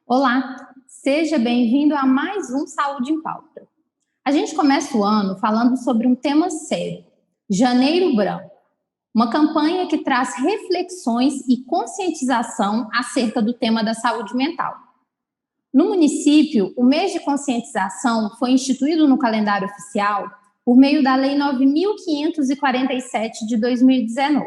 Olá, seja bem-vindo a mais um Saúde em Pauta. A gente começa o ano falando sobre um tema sério, Janeiro Branco, uma campanha que traz reflexões e conscientização acerca do tema da saúde mental. No município, o mês de conscientização foi instituído no calendário oficial por meio da Lei 9.547 de 2019.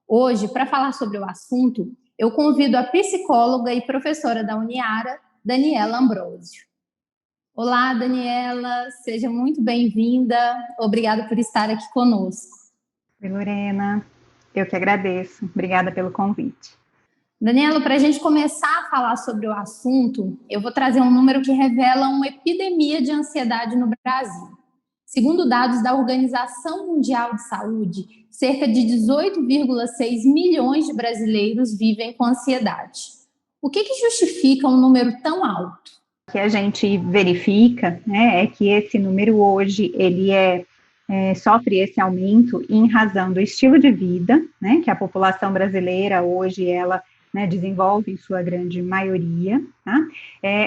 Hoje, para falar sobre o assunto, eu convido a psicóloga e professora da Uniara, Daniela Ambrosio. Olá, Daniela, seja muito bem-vinda. Obrigada por estar aqui conosco. Oi, Lorena. Eu que agradeço. Obrigada pelo convite. Daniela, para a gente começar a falar sobre o assunto, eu vou trazer um número que revela uma epidemia de ansiedade no Brasil. Segundo dados da Organização Mundial de Saúde, cerca de 18,6 milhões de brasileiros vivem com ansiedade. O que justifica um número tão alto? O que a gente verifica, né, é que esse número hoje, ele sofre esse aumento em razão do estilo de vida, né, que a população brasileira hoje, ela desenvolve em sua grande maioria, tá?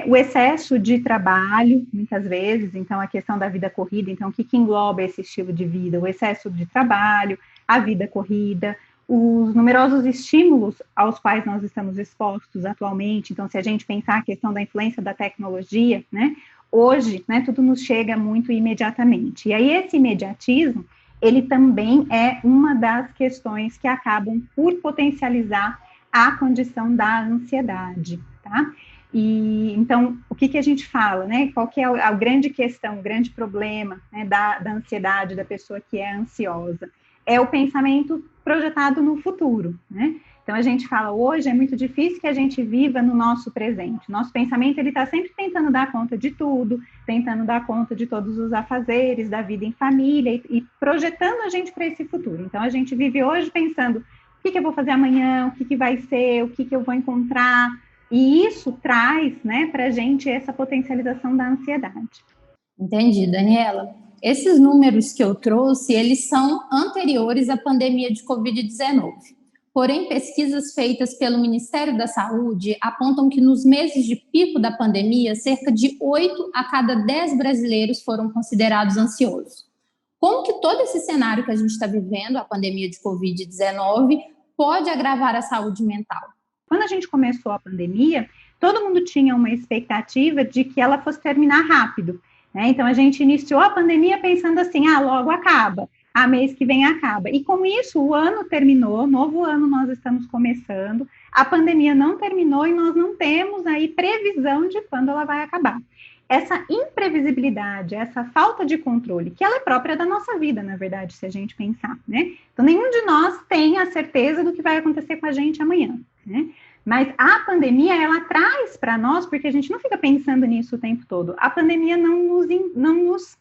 O excesso de trabalho, muitas vezes, então a questão da vida corrida, então o que engloba esse estilo de vida? O excesso de trabalho, a vida corrida, os numerosos estímulos aos quais nós estamos expostos atualmente. Então, se a gente pensar a questão da influência da tecnologia, né, hoje, tudo nos chega muito imediatamente. E aí esse imediatismo, ele também é uma das questões que acabam por potencializar a condição da ansiedade, tá? E então, o que a gente fala, né? Qual que é a grande questão, o grande problema, né, da ansiedade da pessoa que é ansiosa? É o pensamento projetado no futuro, né? Então, a gente fala, hoje é muito difícil que a gente viva no nosso presente. Nosso pensamento, ele está sempre tentando dar conta de tudo, tentando dar conta de todos os afazeres da vida em família e projetando a gente para esse futuro. Então, a gente vive hoje pensando, o que eu vou fazer amanhã, o que vai ser, o que eu vou encontrar, e isso traz, né, para a gente essa potencialização da ansiedade. Entendi, Daniela. Esses números que eu trouxe, eles são anteriores à pandemia de Covid-19. Porém, pesquisas feitas pelo Ministério da Saúde apontam que nos meses de pico da pandemia, cerca de 8 a cada 10 brasileiros foram considerados ansiosos. Como que todo esse cenário que a gente está vivendo, a pandemia de Covid-19, pode agravar a saúde mental? Quando a gente começou a pandemia, todo mundo tinha uma expectativa de que ela fosse terminar rápido, né? Então, a gente iniciou a pandemia pensando assim, logo acaba, mês que vem acaba. E com isso, o ano terminou, novo ano nós estamos começando, a pandemia não terminou e nós não temos aí previsão de quando ela vai acabar. Essa imprevisibilidade, essa falta de controle, que ela é própria da nossa vida, na verdade, se a gente pensar, né? Então, nenhum de nós tem a certeza do que vai acontecer com a gente amanhã, né? Mas a pandemia, ela traz para nós, porque a gente não fica pensando nisso o tempo todo, a pandemia não nos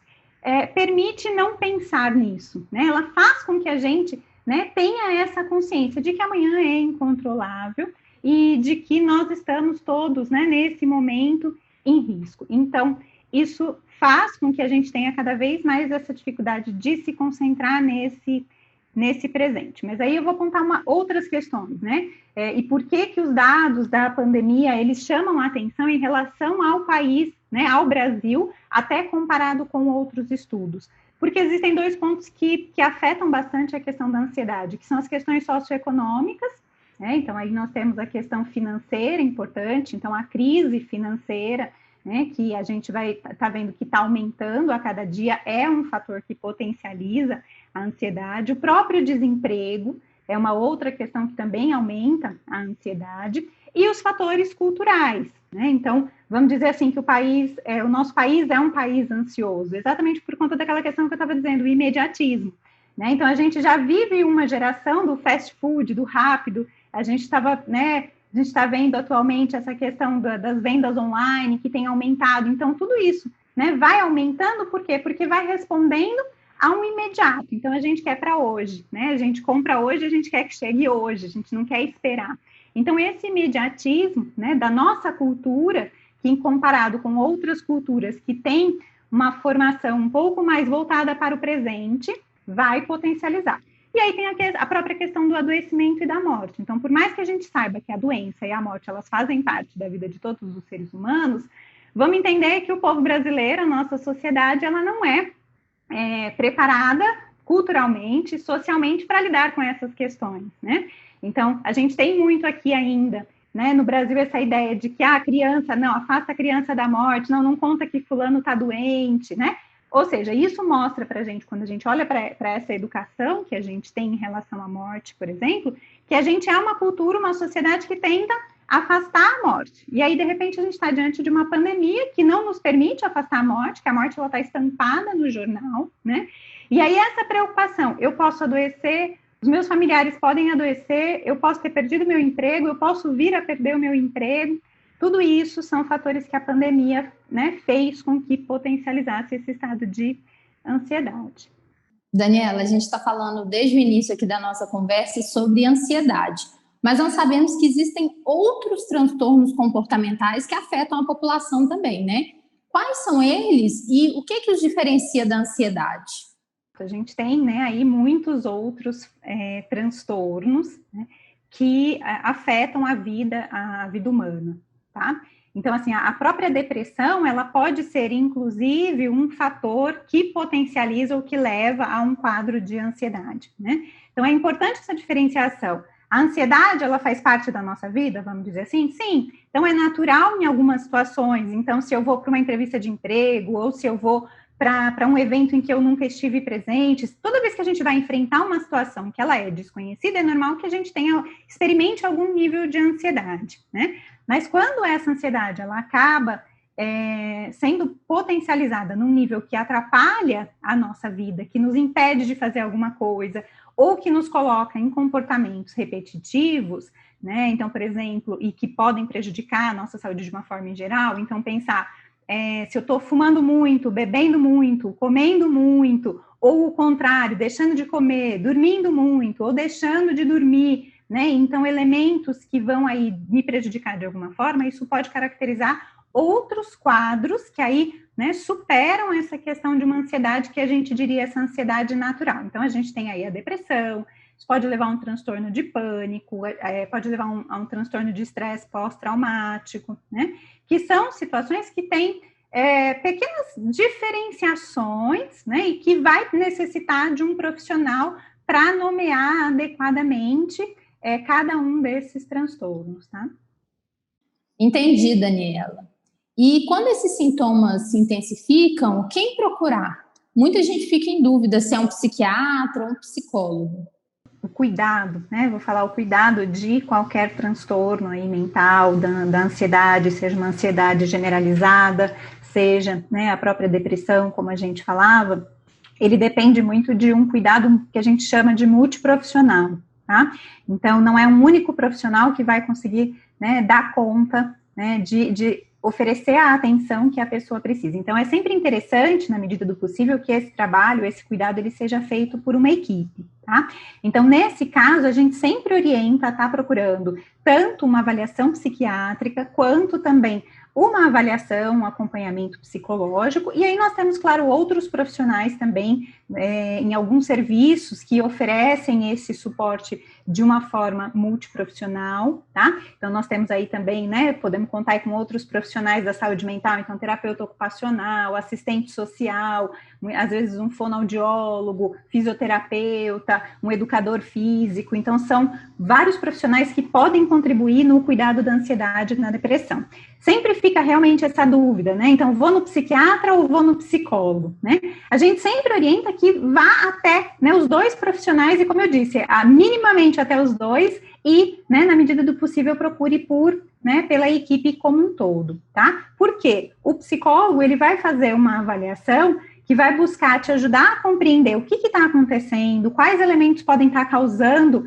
permite não pensar nisso, né? Ela faz com que a gente, né, tenha essa consciência de que amanhã é incontrolável e de que nós estamos todos, né, nesse momento em risco. Então, isso faz com que a gente tenha cada vez mais essa dificuldade de se concentrar nesse presente. Mas aí eu vou apontar outras questões, né? E por que os dados da pandemia, eles chamam a atenção em relação ao país, né, ao Brasil, até comparado com outros estudos? Porque existem dois pontos que afetam bastante a questão da ansiedade, que são as questões socioeconômicas, né? Então, aí nós temos a questão financeira importante, então a crise financeira, né, que a gente vai estar vendo que está aumentando a cada dia, é um fator que potencializa a ansiedade. O próprio desemprego é uma outra questão que também aumenta a ansiedade, e os fatores culturais, né? Então, vamos dizer assim que o nosso país é um país ansioso, exatamente por conta daquela questão que eu estava dizendo, o imediatismo, né? Então, a gente já vive uma geração do fast food, do rápido, a gente está vendo atualmente essa questão das vendas online que tem aumentado. Então, tudo isso, né, vai aumentando, por quê? Porque vai respondendo a um imediato. Então, a gente quer para hoje, né? A gente compra hoje, a gente quer que chegue hoje, a gente não quer esperar. Então, esse imediatismo, né, da nossa cultura, que comparado com outras culturas que têm uma formação um pouco mais voltada para o presente, vai potencializar. E aí tem a própria questão do adoecimento e da morte. Então, por mais que a gente saiba que a doença e a morte, elas fazem parte da vida de todos os seres humanos, vamos entender que o povo brasileiro, a nossa sociedade, ela não é preparada culturalmente, socialmente, para lidar com essas questões, né? Então, a gente tem muito aqui ainda, né, no Brasil, essa ideia de que a criança, não, afasta a criança da morte, não conta que fulano está doente, né? Ou seja, isso mostra para a gente, quando a gente olha para essa educação que a gente tem em relação à morte, por exemplo, que a gente é uma cultura, uma sociedade que tenta afastar a morte. E aí, de repente, a gente está diante de uma pandemia que não nos permite afastar a morte, que a morte está estampada no jornal, né? E aí, essa preocupação, eu posso adoecer, os meus familiares podem adoecer, eu posso ter perdido meu emprego, eu posso vir a perder o meu emprego. Tudo isso são fatores que a pandemia, né, fez com que potencializasse esse estado de ansiedade. Daniela, a gente está falando desde o início aqui da nossa conversa sobre ansiedade, mas nós sabemos que existem outros transtornos comportamentais que afetam a população também, né? Quais são eles e o que os diferencia da ansiedade? A gente tem, né, aí muitos outros transtornos, né, que afetam a vida humana, tá? Então, assim, a própria depressão, ela pode ser, inclusive, um fator que potencializa ou que leva a um quadro de ansiedade, né? Então, é importante essa diferenciação. A ansiedade, ela faz parte da nossa vida, vamos dizer assim? Sim. Então, é natural em algumas situações. Então, se eu vou para uma entrevista de emprego, ou se eu vou para um evento em que eu nunca estive presente, toda vez que a gente vai enfrentar uma situação que ela é desconhecida, é normal que a gente experimente algum nível de ansiedade, né? Mas quando essa ansiedade, ela acaba sendo potencializada num nível que atrapalha a nossa vida, que nos impede de fazer alguma coisa, ou que nos coloca em comportamentos repetitivos, né? Então, por exemplo, e que podem prejudicar a nossa saúde de uma forma em geral, então pensar, se eu estou fumando muito, bebendo muito, comendo muito, ou o contrário, deixando de comer, dormindo muito, ou deixando de dormir, né? Então, elementos que vão aí me prejudicar de alguma forma, isso pode caracterizar outros quadros que aí, né, superam essa questão de uma ansiedade que a gente diria essa ansiedade natural. Então, a gente tem aí a depressão, isso pode levar a um transtorno de pânico, pode levar a um transtorno de estresse pós-traumático, né? Que são situações que têm pequenas diferenciações, né? E que vai necessitar de um profissional para nomear adequadamente cada um desses transtornos, tá? Entendi, Daniela. E quando esses sintomas se intensificam, quem procurar? Muita gente fica em dúvida se é um psiquiatra ou um psicólogo. O cuidado, né? Vou falar o cuidado de qualquer transtorno aí mental, da ansiedade, seja uma ansiedade generalizada, seja, né, a própria depressão, como a gente falava, ele depende muito de um cuidado que a gente chama de multiprofissional, tá? Então, não é um único profissional que vai conseguir, né, dar conta, né, de oferecer a atenção que a pessoa precisa. Então, é sempre interessante, na medida do possível, que esse trabalho, esse cuidado, ele seja feito por uma equipe, tá? Então, nesse caso, a gente sempre orienta a estar procurando tanto uma avaliação psiquiátrica, quanto também uma avaliação, um acompanhamento psicológico, e aí nós temos, claro, outros profissionais também, em alguns serviços que oferecem esse suporte de uma forma multiprofissional, tá? Então, nós temos aí também, né, podemos contar aí com outros profissionais da saúde mental, então, terapeuta ocupacional, assistente social, às vezes um fonoaudiólogo, fisioterapeuta, um educador físico, então, são vários profissionais que podem contribuir no cuidado da ansiedade e na depressão. Sempre fica realmente essa dúvida, né? Então, vou no psiquiatra ou vou no psicólogo, né? A gente sempre orienta que vá até, né, os dois profissionais e, como eu disse, minimamente até os dois e, né, na medida do possível, procure pela equipe como um todo, tá? Porque o psicólogo, ele vai fazer uma avaliação que vai buscar te ajudar a compreender o que está acontecendo, quais elementos podem estar causando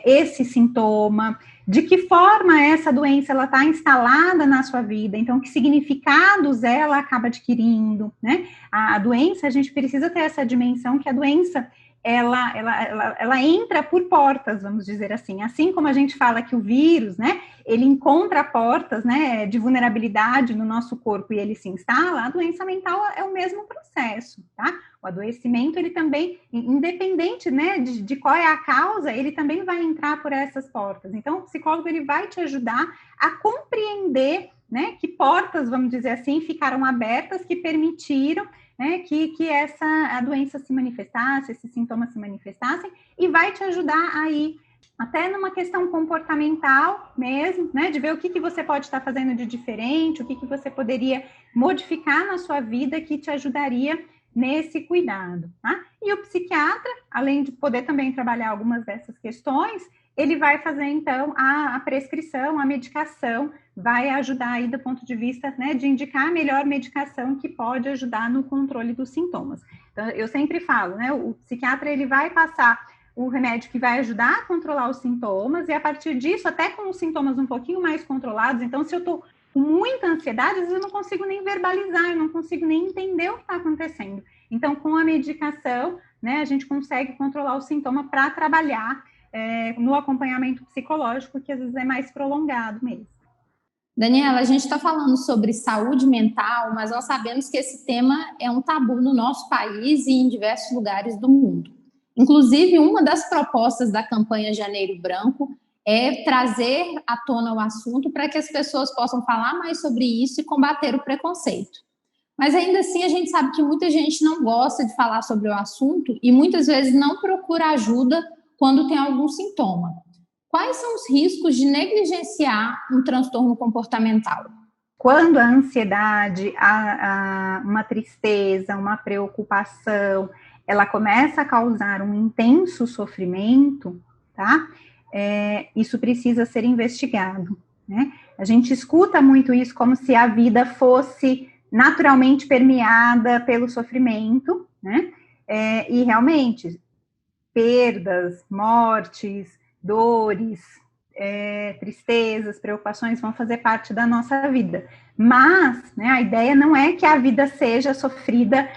esse sintoma, de que forma essa doença ela está instalada na sua vida, então que significados ela acaba adquirindo, né? A doença, a gente precisa ter essa dimensão que a doença, ela entra por portas, vamos dizer assim. Assim como a gente fala que o vírus, né, ele encontra portas, né, de vulnerabilidade no nosso corpo e ele se instala, a doença mental é o mesmo processo, tá? O adoecimento, ele também, independente, né, de qual é a causa, ele também vai entrar por essas portas. Então, o psicólogo, ele vai te ajudar a compreender, né, que portas, vamos dizer assim, ficaram abertas, que permitiram, né, que a doença se manifestasse, esses sintomas se manifestassem, e vai te ajudar aí, até numa questão comportamental mesmo, né, de ver o que você pode estar fazendo de diferente, o que você poderia modificar na sua vida que te ajudaria nesse cuidado, tá? E o psiquiatra, além de poder também trabalhar algumas dessas questões, ele vai fazer, então, a prescrição, a medicação, vai ajudar aí do ponto de vista, né, de indicar a melhor medicação que pode ajudar no controle dos sintomas. Então, eu sempre falo, né, o psiquiatra, ele vai passar o remédio que vai ajudar a controlar os sintomas, e a partir disso, até com os sintomas um pouquinho mais controlados, então, se eu tô com muita ansiedade, às vezes eu não consigo nem verbalizar, eu não consigo nem entender o que está acontecendo. Então, com a medicação, né, a gente consegue controlar o sintoma para trabalhar no acompanhamento psicológico, que às vezes é mais prolongado mesmo. Daniela, a gente está falando sobre saúde mental, mas nós sabemos que esse tema é um tabu no nosso país e em diversos lugares do mundo. Inclusive, uma das propostas da campanha Janeiro Branco é trazer à tona o assunto para que as pessoas possam falar mais sobre isso e combater o preconceito. Mas ainda assim, a gente sabe que muita gente não gosta de falar sobre o assunto e muitas vezes não procura ajuda quando tem algum sintoma. Quais são os riscos de negligenciar um transtorno comportamental? Quando a ansiedade, uma tristeza, uma preocupação, ela começa a causar um intenso sofrimento, tá? Isso precisa ser investigado, né? A gente escuta muito isso como se a vida fosse naturalmente permeada pelo sofrimento, né? E realmente, perdas, mortes, dores, tristezas, preocupações vão fazer parte da nossa vida. Mas, né, a ideia não é que a vida seja sofrida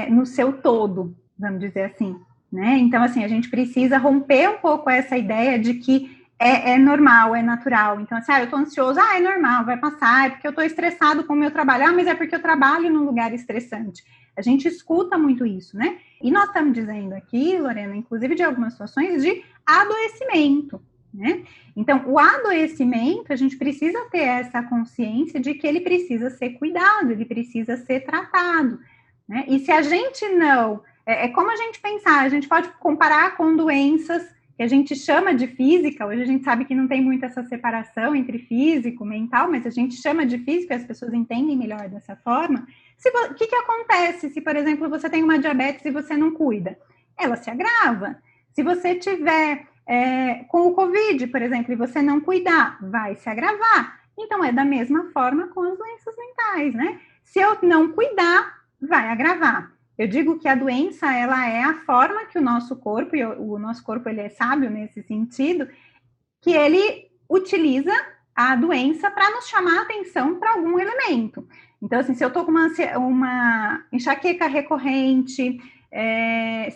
no seu todo, vamos dizer assim, né? Então, assim, a gente precisa romper um pouco essa ideia de que é normal, é natural. Então, assim, eu tô ansioso, é normal, vai passar, é porque eu tô estressado com o meu trabalho, mas é porque eu trabalho num lugar estressante. A gente escuta muito isso, né? E nós estamos dizendo aqui, Lorena, inclusive de algumas situações de adoecimento, né? Então, o adoecimento, a gente precisa ter essa consciência de que ele precisa ser cuidado, ele precisa ser tratado, né? E se a gente não... É como a gente pensar, a gente pode comparar com doenças que a gente chama de física, hoje a gente sabe que não tem muito essa separação entre físico e mental, mas a gente chama de física, as pessoas entendem melhor dessa forma. O que acontece se, por exemplo, você tem uma diabetes e você não cuida? Ela se agrava. Se você tiver com o Covid, por exemplo, e você não cuidar, vai se agravar. Então, é da mesma forma com as doenças mentais, né? Se eu não cuidar, vai agravar. Eu digo que a doença, ela é a forma que o nosso corpo, e o nosso corpo ele é sábio nesse sentido, que ele utiliza a doença para nos chamar a atenção para algum elemento. Então, assim, se eu estou com uma enxaqueca recorrente,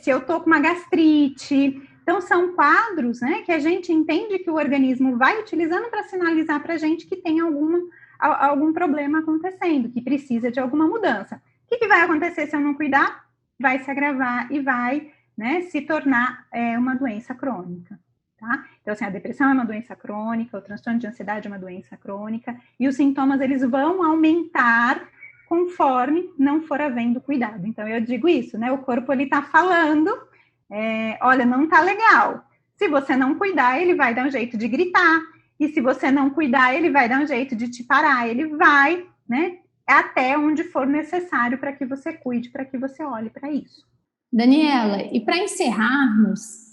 se eu estou com uma gastrite, então são quadros, né, que a gente entende que o organismo vai utilizando para sinalizar para a gente que tem algum problema acontecendo, que precisa de alguma mudança. O que vai acontecer se eu não cuidar? Vai se agravar e vai, né, se tornar uma doença crônica. Tá? Então, assim, a depressão é uma doença crônica, o transtorno de ansiedade é uma doença crônica, e os sintomas, eles vão aumentar conforme não for havendo cuidado. Então, eu digo isso, né? O corpo, ele tá falando, olha, não tá legal. Se você não cuidar, ele vai dar um jeito de gritar, e se você não cuidar, ele vai dar um jeito de te parar, ele vai, né, até onde for necessário para que você cuide, para que você olhe para isso. Daniela, e para encerrarmos,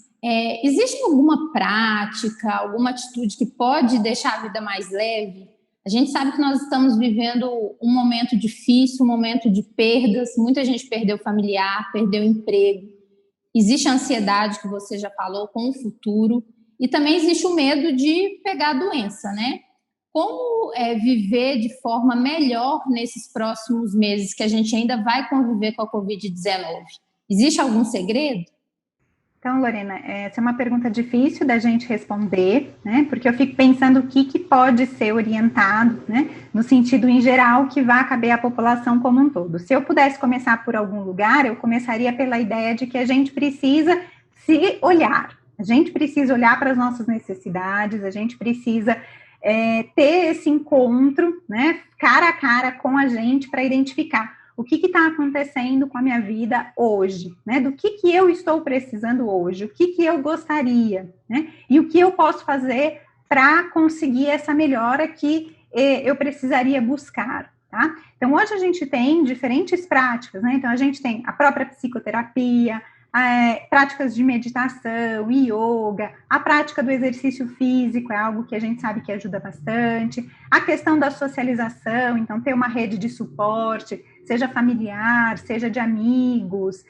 existe alguma prática, alguma atitude que pode deixar a vida mais leve? A gente sabe que nós estamos vivendo um momento difícil, um momento de perdas, muita gente perdeu familiar, perdeu emprego, existe a ansiedade que você já falou com o futuro, e também existe o medo de pegar a doença, né? Como viver de forma melhor nesses próximos meses que a gente ainda vai conviver com a Covid-19? Existe algum segredo? Então, Lorena, essa é uma pergunta difícil da gente responder, né? Porque eu fico pensando o que pode ser orientado, né? No sentido em geral que vai caber à população como um todo. Se eu pudesse começar por algum lugar, eu começaria pela ideia de que a gente precisa se olhar. A gente precisa olhar para as nossas necessidades, a gente precisa ter esse encontro, né? Cara a cara com a gente para identificar o que está acontecendo com a minha vida hoje, né? Do que eu estou precisando hoje, o que eu gostaria, né? E o que eu posso fazer para conseguir essa melhora que eu precisaria buscar, tá? Então, hoje a gente tem diferentes práticas, né? Então, a gente tem a própria psicoterapia, práticas de meditação, yoga, a prática do exercício físico é algo que a gente sabe que ajuda bastante, a questão da socialização, então ter uma rede de suporte, seja familiar, seja de amigos,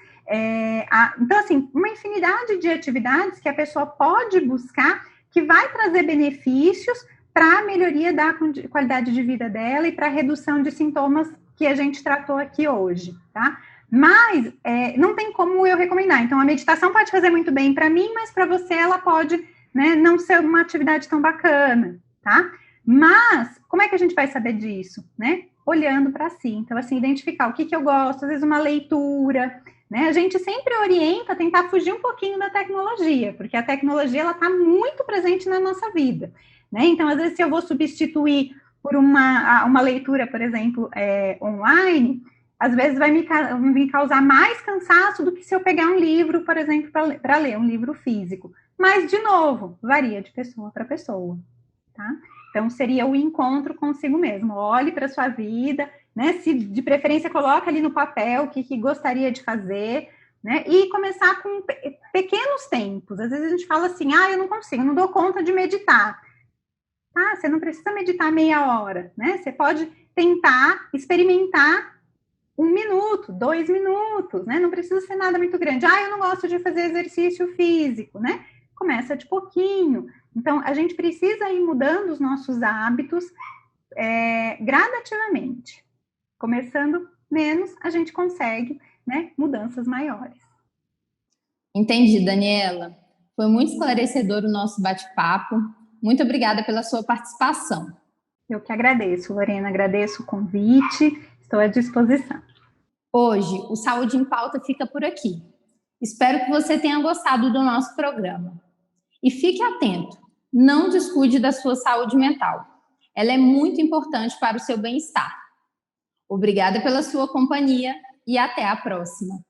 então assim, uma infinidade de atividades que a pessoa pode buscar que vai trazer benefícios para a melhoria da qualidade de vida dela e para a redução de sintomas que a gente tratou aqui hoje, tá? Mas não tem como eu recomendar. Então, a meditação pode fazer muito bem para mim, mas para você ela pode, né, não ser uma atividade tão bacana, tá? Mas, como é que a gente vai saber disso, né? Olhando para si. Então, assim, identificar o que eu gosto, às vezes uma leitura, né? A gente sempre orienta a tentar fugir um pouquinho da tecnologia, porque a tecnologia, ela está muito presente na nossa vida, né? Então, às vezes, se eu vou substituir por uma leitura, por exemplo, online, às vezes vai me causar mais cansaço do que se eu pegar um livro, por exemplo, para ler, um livro físico. Mas, de novo, varia de pessoa para pessoa, tá? Então, seria o encontro consigo mesmo. Olhe para a sua vida, né? Se de preferência, coloca ali no papel o que gostaria de fazer, né? E começar com pequenos tempos. Às vezes a gente fala assim, eu não consigo, não dou conta de meditar. Tá? Você não precisa meditar meia hora, né? Você pode tentar experimentar 1 minuto, 2 minutos, né? Não precisa ser nada muito grande. Eu não gosto de fazer exercício físico, né? Começa de pouquinho. Então, a gente precisa ir mudando os nossos hábitos gradativamente. Começando menos, a gente consegue, né, mudanças maiores. Entendi, Daniela. Foi muito esclarecedor o nosso bate-papo. Muito obrigada pela sua participação. Eu que agradeço, Lorena. Agradeço o convite. Estou à disposição. Hoje, o Saúde em Pauta fica por aqui. Espero que você tenha gostado do nosso programa. E fique atento, não descuide da sua saúde mental. Ela é muito importante para o seu bem-estar. Obrigada pela sua companhia e até a próxima.